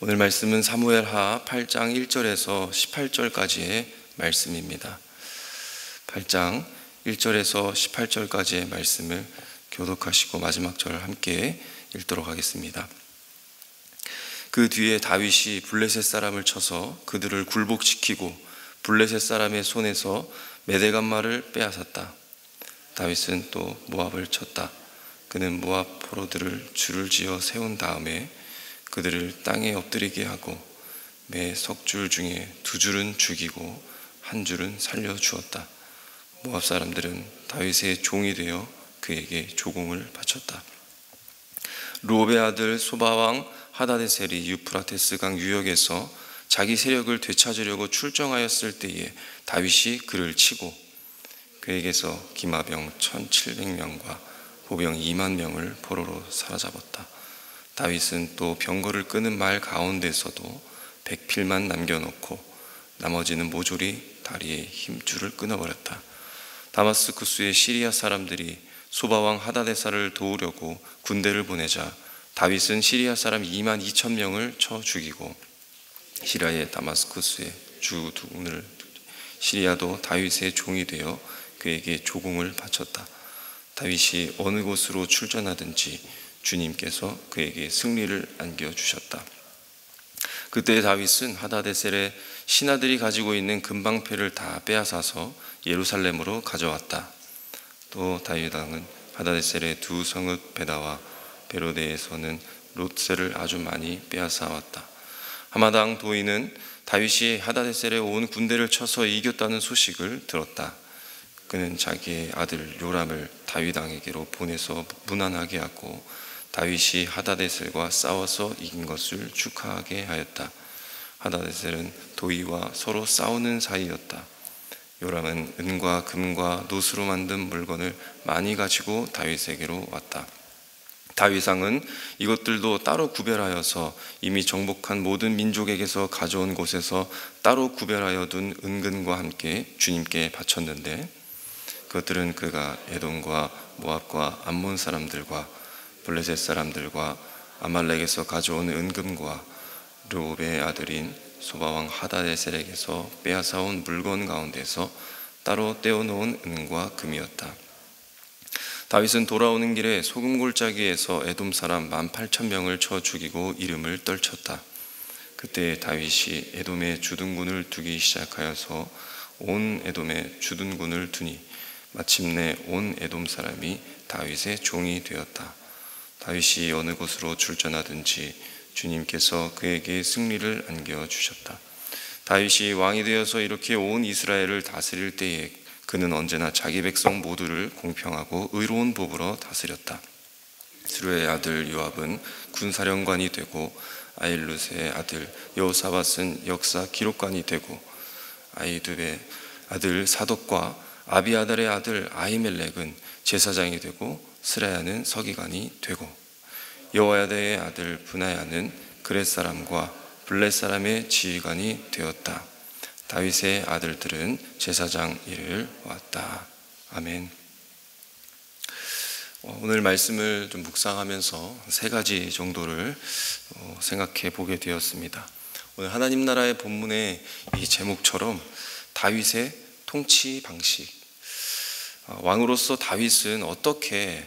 오늘 말씀은 사무엘하 8장 1절에서 18절까지의 말씀입니다. 8장 1절에서 18절까지의 말씀을 교독하시고 마지막 절 함께 읽도록 하겠습니다. 그 뒤에 다윗이 블레셋 사람을 쳐서 그들을 굴복시키고 블레셋 사람의 손에서 메대간말을 빼앗았다. 다윗은 또 모압을 쳤다. 그는 모압 포로들을 줄을 지어 세운 다음에 그들을 땅에 엎드리게 하고 매 석줄 중에 2줄은 죽이고 1줄은 살려주었다. 모압 사람들은 다윗의 종이 되어 그에게 조공을 바쳤다. 루옵의 아들 소바왕 하다데셀이 유프라테스 강 유역에서 자기 세력을 되찾으려고 출정하였을 때에 다윗이 그를 치고 그에게서 기마병 1700명과 보병 2만 명을 포로로 사로잡았다. 다윗은 또 병거를 끄는 말 가운데서도 백필만 남겨놓고 나머지는 모조리 다리에 힘줄을 끊어버렸다. 다마스쿠스의 시리아 사람들이 소바왕 하다데살을 도우려고 군대를 보내자 다윗은 시리아 사람 2만 2천 명을 쳐 죽이고 시리아의 다마스쿠스의 주둔을 시리아도 다윗의 종이 되어 그에게 조공을 바쳤다. 다윗이 어느 곳으로 출전하든지 주님께서 그에게 승리를 안겨주셨다. 그때 다윗은 하다데셀의 신하들이 가지고 있는 금방패를 다 빼앗아서 예루살렘으로 가져왔다. 또 다윗 왕은 하다데셀의 2 성읍 베다와 베로데에서는 롯셀을 아주 많이 빼앗아 왔다. 하마당 도인은 다윗이 하다데셀의 온 군대를 쳐서 이겼다는 소식을 들었다. 그는 자기의 아들 요람을 다윗 왕에게로 보내서 문안하게 하고 다윗이 하다데셀과 싸워서 이긴 것을 축하하게 하였다. 하다데셀은 도이와 서로 싸우는 사이였다. 요람은 은과 금과 노수로 만든 물건을 많이 가지고 다윗에게로 왔다. 다윗 왕은 이것들도 따로 구별하여서 이미 정복한 모든 민족에게서 가져온 곳에서 따로 구별하여 둔 은근과 함께 주님께 바쳤는데 그것들은 그가 에돔과 모압과 암몬 사람들과 블레셋 사람들과 아말렉에서 가져온 은금과 르옵의 아들인 소바왕 하다데셀에게서 빼앗아온 물건 가운데서 따로 떼어놓은 은과 금이었다. 다윗은 돌아오는 길에 소금 골짜기에서 에돔 사람 18,000명을 쳐 죽이고 이름을 떨쳤다. 그때 다윗이 에돔에 주둔군을 두기 시작하여서 온 에돔에 주둔군을 두니 마침내 온 에돔 사람이 다윗의 종이 되었다. 다윗이 어느 곳으로 출전하든지 주님께서 그에게 승리를 안겨주셨다. 다윗이 왕이 되어서 이렇게 온 이스라엘을 다스릴 때에 그는 언제나 자기 백성 모두를 공평하고 의로운 법으로 다스렸다. 스루의 아들 요압은 군사령관이 되고 아일룻의 아들 여호사밧은 역사 기록관이 되고 아히두베의 아들 사독과 아비아달의 아들 아히멜렉은 제사장이 되고 스라야는 서기관이 되고 여호야다의 아들 브나야는 그렛 사람과 블렛 사람의 지휘관이 되었다. 다윗의 아들들은 제사장 일을 왔다. 아멘. 오늘 말씀을 좀 묵상하면서 3가지 정도를 생각해 보게 되었습니다. 오늘 하나님 나라의 본문의 이 제목처럼 다윗의 통치 방식, 왕으로서 다윗은 어떻게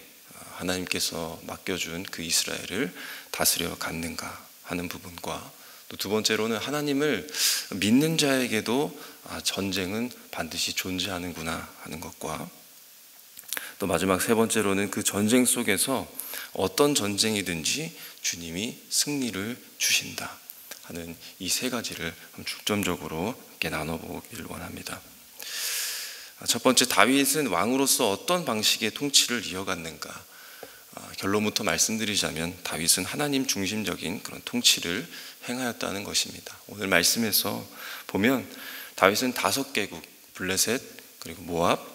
하나님께서 맡겨준 그 이스라엘을 다스려 갔는가 하는 부분과 또 2번째로는 하나님을 믿는 자에게도 전쟁은 반드시 존재하는구나 하는 것과 또 마지막 3번째로는 그 전쟁 속에서 어떤 전쟁이든지 주님이 승리를 주신다 하는 이 3가지를 중점적으로 이렇게 나눠보길 원합니다. 첫 번째, 다윗은 왕으로서 어떤 방식의 통치를 이어갔는가? 결론부터 말씀드리자면 다윗은 하나님 중심적인 그런 통치를 행하였다는 것입니다. 오늘 말씀에서 보면 다윗은 5개국, 블레셋, 그리고 모압,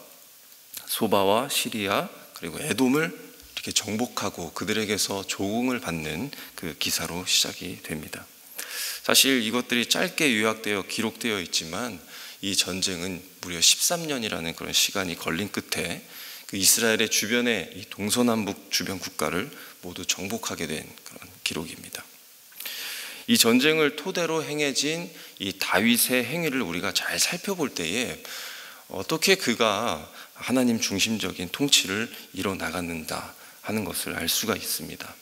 소바와 시리아, 그리고 에돔을 이렇게 정복하고 그들에게서 조공을 받는 그 기사로 시작이 됩니다. 사실 이것들이 짧게 요약되어 기록되어 있지만 이 전쟁은 무려 13년이라는 그런 시간이 걸린 끝에 그 이스라엘의 주변의 이 동서남북 주변 국가를 모두 정복하게 된 그런 기록입니다. 이 전쟁을 토대로 행해진 이 다윗의 행위를 우리가 잘 살펴볼 때에 어떻게 그가 하나님 중심적인 통치를 이뤄나갔는가 하는 것을 알 수가 있습니다.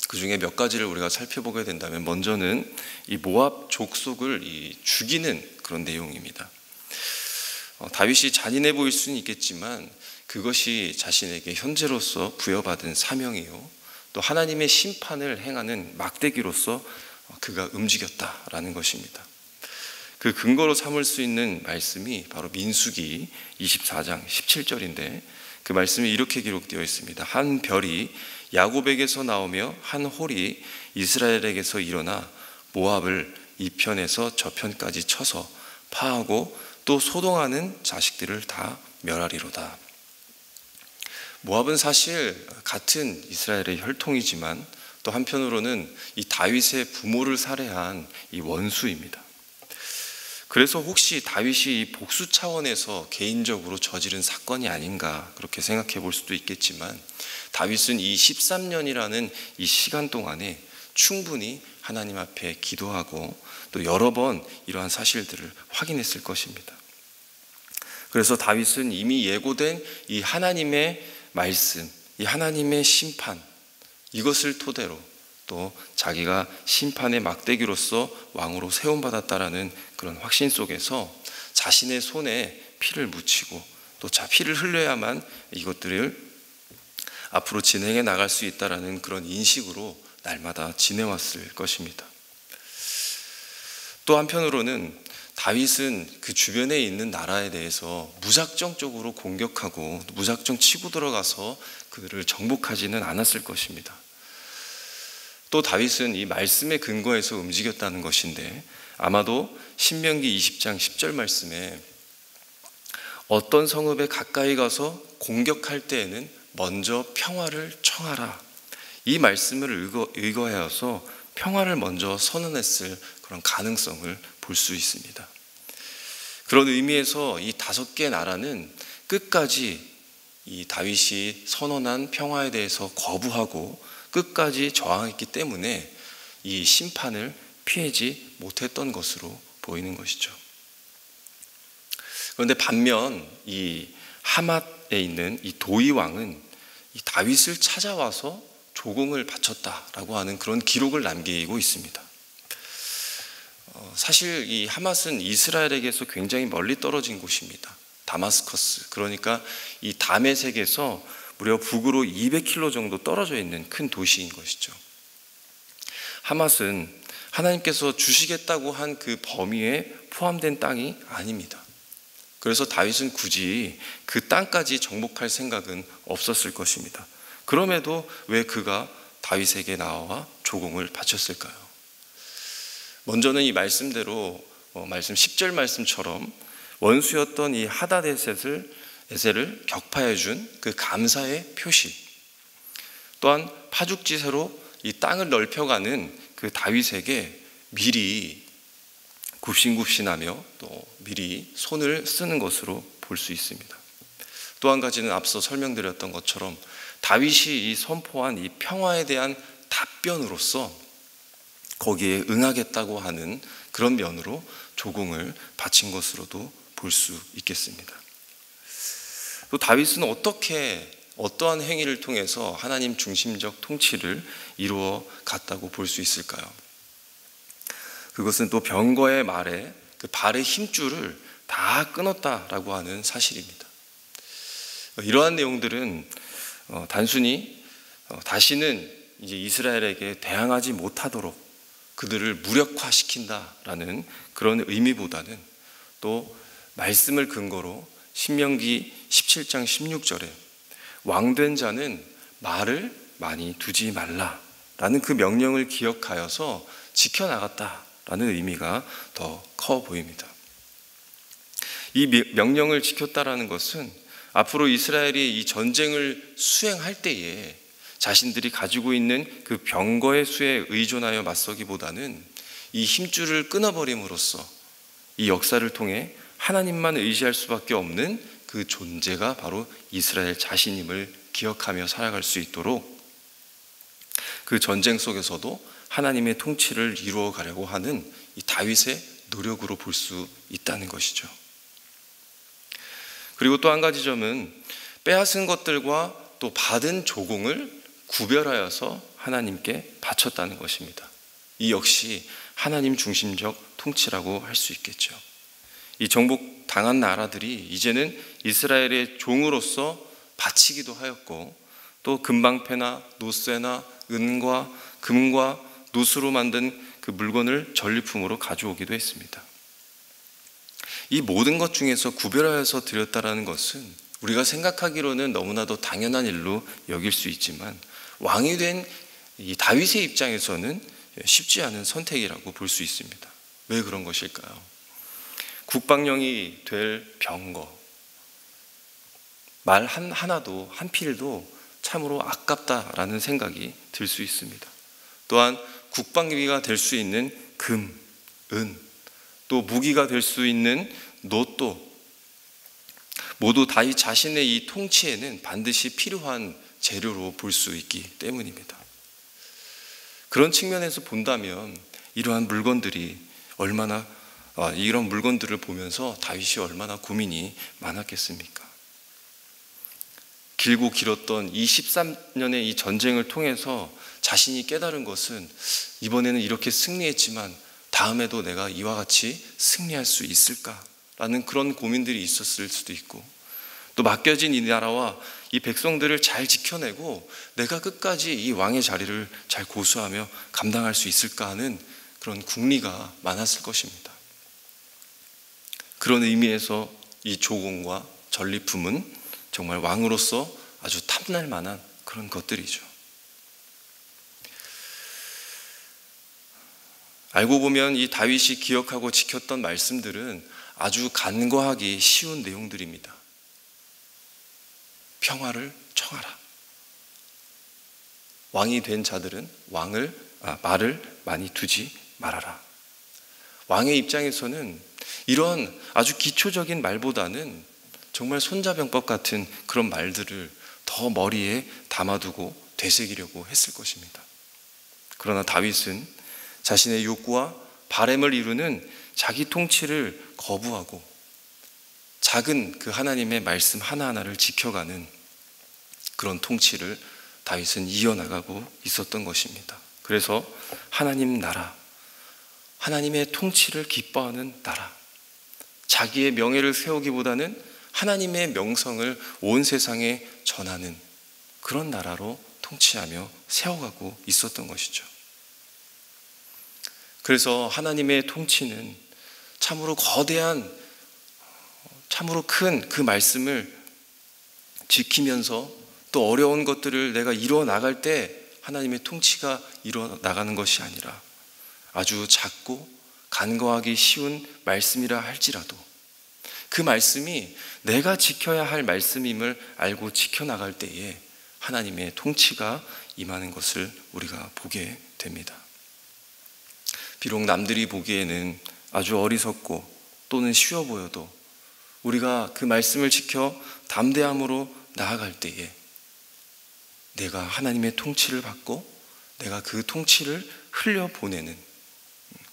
그 중에 몇 가지를 우리가 살펴보게 된다면, 먼저는 이 모압 족속을 죽이는 그런 내용입니다. 다윗이 잔인해 보일 수는 있겠지만 그것이 자신에게 현재로서 부여받은 사명이요, 또 하나님의 심판을 행하는 막대기로서 그가 움직였다라는 것입니다. 그 근거로 삼을 수 있는 말씀이 바로 민수기 24장 17절인데, 그 말씀이 이렇게 기록되어 있습니다. 한 별이 야곱에게서 나오며 한 홀이 이스라엘에게서 일어나 모압을 이 편에서 저 편까지 쳐서 파하고 또 소동하는 자식들을 다 멸하리로다. 모압은 사실 같은 이스라엘의 혈통이지만 또 한편으로는 이 다윗의 부모를 살해한 이 원수입니다. 그래서 혹시 다윗이 이 복수 차원에서 개인적으로 저지른 사건이 아닌가 그렇게 생각해 볼 수도 있겠지만, 다윗은 이 13년이라는 이 시간 동안에 충분히 하나님 앞에 기도하고 또 여러 번 이러한 사실들을 확인했을 것입니다. 그래서 다윗은 이미 예고된 이 하나님의 말씀, 이 하나님의 심판, 이것을 토대로 또 자기가 심판의 막대기로서 왕으로 세움받았다라는 그런 확신 속에서 자신의 손에 피를 묻히고 또 피를 흘려야만 이것들을 앞으로 진행해 나갈 수 있다라는 그런 인식으로 날마다 지내왔을 것입니다. 또 한편으로는 다윗은 그 주변에 있는 나라에 대해서 무작정적으로 공격하고 무작정 치고 들어가서 그들을 정복하지는 않았을 것입니다. 또 다윗은 이 말씀의 근거에서 움직였다는 것인데, 아마도 신명기 20장 10절 말씀에 어떤 성읍에 가까이 가서 공격할 때에는 먼저 평화를 청하라, 이 말씀을 의거하여서 평화를 먼저 선언했을 그런 가능성을 볼 수 있습니다. 그런 의미에서 이 5개 나라는 끝까지 이 다윗이 선언한 평화에 대해서 거부하고 끝까지 저항했기 때문에 이 심판을 피하지 못했던 것으로 보이는 것이죠. 그런데 반면 이 하맛에 있는 이 도이 왕은 이 다윗을 찾아와서 조공을 바쳤다라고 하는 그런 기록을 남기고 있습니다. 사실 이 하맛은 이스라엘에게서 굉장히 멀리 떨어진 곳입니다. 다마스커스, 그러니까 이 다메섹에서 무려 북으로 200km 정도 떨어져 있는 큰 도시인 것이죠. 하맛은 하나님께서 주시겠다고 한 그 범위에 포함된 땅이 아닙니다. 그래서 다윗은 굳이 그 땅까지 정복할 생각은 없었을 것입니다. 그럼에도 왜 그가 다윗에게 나와 조공을 바쳤을까요? 먼저는 이 말씀대로 말씀 10절 말씀처럼 원수였던 이 하다데셋을 격파해 준 그 감사의 표시, 또한 파죽지세로 이 땅을 넓혀가는 그 다윗에게 미리 굽신굽신하며 또 미리 손을 쓰는 것으로 볼 수 있습니다. 또 한 가지는 앞서 설명드렸던 것처럼 다윗이 이 선포한 이 평화에 대한 답변으로서 거기에 응하겠다고 하는 그런 면으로 조공을 바친 것으로도 볼 수 있겠습니다. 또 다윗은 어떠한 행위를 통해서 하나님 중심적 통치를 이루어 갔다고 볼 수 있을까요? 그것은 또 병거의 말에 그 발의 힘줄을 다 끊었다라고 하는 사실입니다. 이러한 내용들은 단순히 다시는 이제 이스라엘에게 대항하지 못하도록 그들을 무력화시킨다라는 그런 의미보다는 또 말씀을 근거로 신명기 17장 16절에 왕된 자는 말을 많이 두지 말라라는 그 명령을 기억하여서 지켜나갔다라는 의미가 더 커 보입니다. 이 명령을 지켰다라는 것은 앞으로 이스라엘이 이 전쟁을 수행할 때에 자신들이 가지고 있는 그 병거의 수에 의존하여 맞서기보다는 이 힘줄을 끊어버림으로써 이 역사를 통해 하나님만 의지할 수밖에 없는 그 존재가 바로 이스라엘 자신임을 기억하며 살아갈 수 있도록 그 전쟁 속에서도 하나님의 통치를 이루어 가려고 하는 이 다윗의 노력으로 볼 수 있다는 것이죠. 그리고 또 한 가지 점은 빼앗은 것들과 또 받은 조공을 구별하여서 하나님께 바쳤다는 것입니다. 이 역시 하나님 중심적 통치라고 할 수 있겠죠. 이 정복당한 나라들이 이제는 이스라엘의 종으로서 바치기도 하였고, 또 금방패나 노쇠나 은과 금과 노수로 만든 그 물건을 전리품으로 가져오기도 했습니다. 이 모든 것 중에서 구별하여서 드렸다라는 것은 우리가 생각하기로는 너무나도 당연한 일로 여길 수 있지만, 왕이 된 이 다윗의 입장에서는 쉽지 않은 선택이라고 볼 수 있습니다. 왜 그런 것일까요? 국방령이 될 병거, 말 하나도 한 필도 참으로 아깝다라는 생각이 들 수 있습니다. 또한 국방비가 될 수 있는 금, 은, 또 무기가 될 수 있는 놋도 모두 다윗 자신의 이 통치에는 반드시 필요한 재료로 볼 수 있기 때문입니다. 그런 측면에서 본다면 이러한 물건들이 이런 물건들을 보면서 다윗이 얼마나 고민이 많았겠습니까? 길고 길었던 이 13년의 이 전쟁을 통해서 자신이 깨달은 것은 이번에는 이렇게 승리했지만 다음에도 내가 이와 같이 승리할 수 있을까라는 그런 고민들이 있었을 수도 있고, 또 맡겨진 이 나라와 이 백성들을 잘 지켜내고 내가 끝까지 이 왕의 자리를 잘 고수하며 감당할 수 있을까 하는 그런 궁리가 많았을 것입니다. 그런 의미에서 이 조공과 전리품은 정말 왕으로서 아주 탐날 만한 그런 것들이죠. 알고 보면 이 다윗이 기억하고 지켰던 말씀들은 아주 간과하기 쉬운 내용들입니다. 평화를 청하라. 왕이 된 자들은 말을 많이 두지 말아라. 왕의 입장에서는 이런 아주 기초적인 말보다는 정말 손자병법 같은 그런 말들을 더 머리에 담아두고 되새기려고 했을 것입니다. 그러나 다윗은 자신의 욕구와 바램을 이루는 자기 통치를 거부하고 작은 그 하나님의 말씀 하나하나를 지켜가는 그런 통치를 다윗은 이어나가고 있었던 것입니다. 그래서 하나님 나라, 하나님의 통치를 기뻐하는 나라, 자기의 명예를 세우기보다는 하나님의 명성을 온 세상에 전하는 그런 나라로 통치하며 세워가고 있었던 것이죠. 그래서 하나님의 통치는 참으로 거대한, 참으로 큰 그 말씀을 지키면서 또 어려운 것들을 내가 이루어 나갈 때 하나님의 통치가 이루어 나가는 것이 아니라 아주 작고 간과하기 쉬운 말씀이라 할지라도 그 말씀이 내가 지켜야 할 말씀임을 알고 지켜나갈 때에 하나님의 통치가 임하는 것을 우리가 보게 됩니다. 비록 남들이 보기에는 아주 어리석고 또는 쉬워 보여도 우리가 그 말씀을 지켜 담대함으로 나아갈 때에 내가 하나님의 통치를 받고 내가 그 통치를 흘려보내는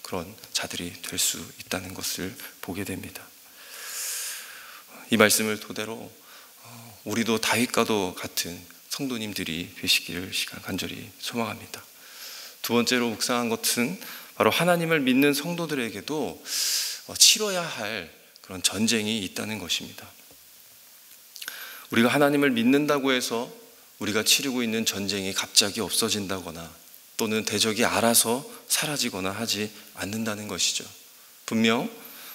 그런 자들이 될 수 있다는 것을 보게 됩니다. 이 말씀을 토대로 우리도 다윗과도 같은 성도님들이 되시기를 간절히 소망합니다. 두 번째로 묵상한 것은 바로 하나님을 믿는 성도들에게도 치러야 할 그런 전쟁이 있다는 것입니다. 우리가 하나님을 믿는다고 해서 우리가 치르고 있는 전쟁이 갑자기 없어진다거나 또는 대적이 알아서 사라지거나 하지 않는다는 것이죠. 분명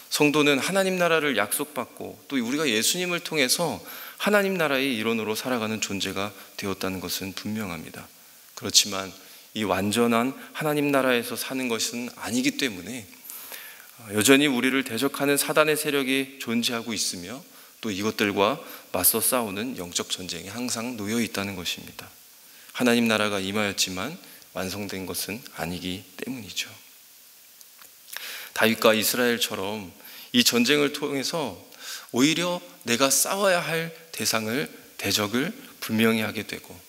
성도는 하나님 나라를 약속받고 또 우리가 예수님을 통해서 하나님 나라의 일원으로 살아가는 존재가 되었다는 것은 분명합니다. 그렇지만 이 완전한 하나님 나라에서 사는 것은 아니기 때문에 여전히 우리를 대적하는 사단의 세력이 존재하고 있으며 또 이것들과 맞서 싸우는 영적 전쟁이 항상 놓여 있다는 것입니다. 하나님 나라가 임하였지만 완성된 것은 아니기 때문이죠. 다윗과 이스라엘처럼 이 전쟁을 통해서 오히려 내가 싸워야 할 대적을 분명히 하게 되고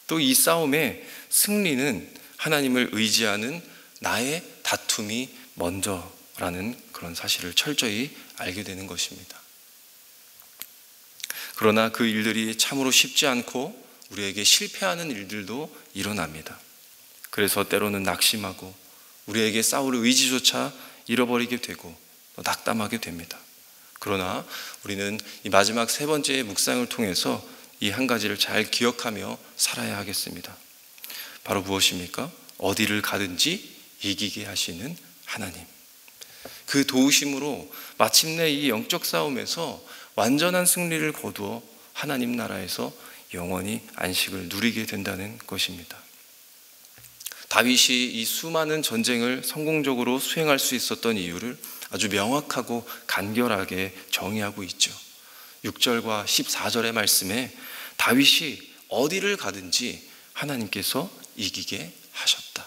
또 이 싸움의 승리는 하나님을 의지하는 나의 다툼이 먼저라는 그런 사실을 철저히 알게 되는 것입니다. 그러나 그 일들이 참으로 쉽지 않고 우리에게 실패하는 일들도 일어납니다. 그래서 때로는 낙심하고 우리에게 싸울 의지조차 잃어버리게 되고 낙담하게 됩니다. 그러나 우리는 이 마지막 세 번째의 묵상을 통해서 이 한 가지를 잘 기억하며 살아야 하겠습니다. 바로 무엇입니까? 어디를 가든지 이기게 하시는 하나님. 그 도우심으로 마침내 이 영적 싸움에서 완전한 승리를 거두어 하나님 나라에서 영원히 안식을 누리게 된다는 것입니다. 다윗이 이 수많은 전쟁을 성공적으로 수행할 수 있었던 이유를 아주 명확하고 간결하게 정의하고 있죠. 6절과 14절의 말씀에 다윗이 어디를 가든지 하나님께서 이기게 하셨다.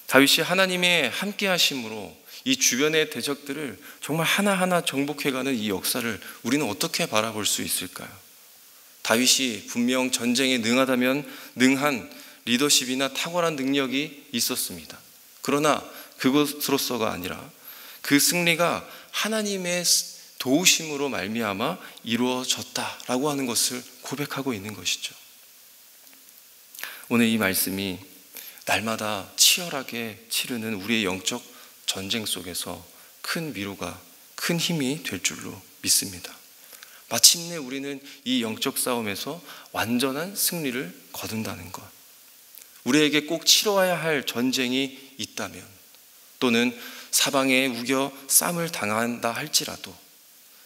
다윗이 하나님의 함께 하심으로 이 주변의 대적들을 정말 하나하나 정복해가는 이 역사를 우리는 어떻게 바라볼 수 있을까요? 다윗이 분명 전쟁에 능하다면 능한 리더십이나 탁월한 능력이 있었습니다. 그러나 그것으로서가 아니라 그 승리가 하나님의 도우심으로 말미암아 이루어졌다라고 하는 것을 고백하고 있는 것이죠. 오늘 이 말씀이 날마다 치열하게 치르는 우리의 영적 전쟁 속에서 큰 위로가, 큰 힘이 될 줄로 믿습니다. 마침내 우리는 이 영적 싸움에서 완전한 승리를 거둔다는 것, 우리에게 꼭 치러야 할 전쟁이 있다면, 또는 사방에 우겨 싸움을 당한다 할지라도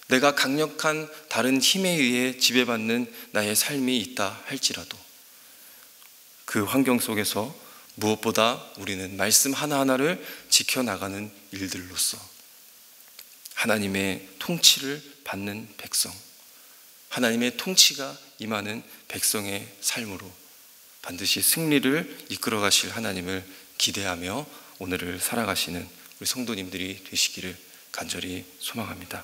내가 강력한 다른 힘에 의해 지배받는 나의 삶이 있다 할지라도 그 환경 속에서 무엇보다 우리는 말씀 하나하나를 지켜나가는 일들로서 하나님의 통치를 받는 백성, 하나님의 통치가 임하는 백성의 삶으로 반드시 승리를 이끌어 가실 하나님을 기대하며 오늘을 살아가시는 우리 성도님들이 되시기를 간절히 소망합니다.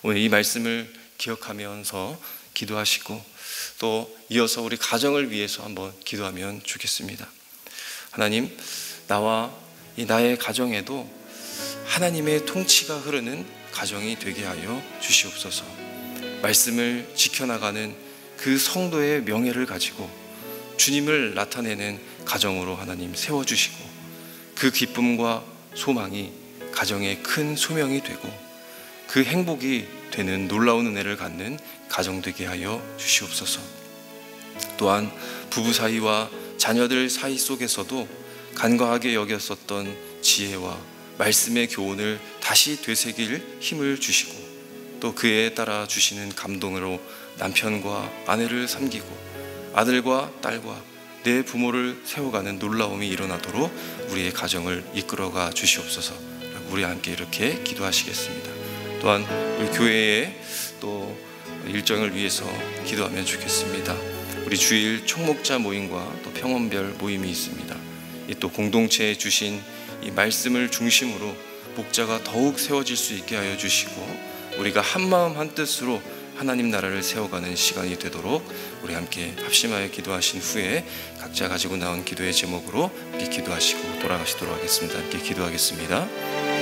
오늘 이 말씀을 기억하면서 기도하시고 또 이어서 우리 가정을 위해서 한번 기도하면 좋겠습니다. 하나님, 나와 이 나의 가정에도 하나님의 통치가 흐르는 가정이 되게 하여 주시옵소서. 말씀을 지켜나가는 그 성도의 명예를 가지고 주님을 나타내는 가정으로 하나님 세워주시고 그 기쁨과 소망이 가정의 큰 소명이 되고 그 행복이 되는 놀라운 은혜를 갖는 가정 되게 하여 주시옵소서. 또한 부부 사이와 자녀들 사이 속에서도 간과하게 여겼었던 지혜와 말씀의 교훈을 다시 되새길 힘을 주시고 또 그에 따라 주시는 감동으로 남편과 아내를 섬기고 아들과 딸과 내 부모를 세워가는 놀라움이 일어나도록 우리의 가정을 이끌어가 주시옵소서. 우리 함께 이렇게 기도하시겠습니다. 또한 우리 교회의 또 일정을 위해서 기도하면 좋겠습니다. 우리 주일 총목자 모임과 또 평원별 모임이 있습니다. 이 또 공동체에 주신 이 말씀을 중심으로 목자가 더욱 세워질 수 있게 하여 주시고 우리가 한 마음 한 뜻으로 하나님 나라를 세워가는 시간이 되도록 우리 함께 합심하여 기도하신 후에 각자 가지고 나온 기도의 제목으로 함께 기도하시고 돌아가시도록 하겠습니다. 함께 기도하겠습니다.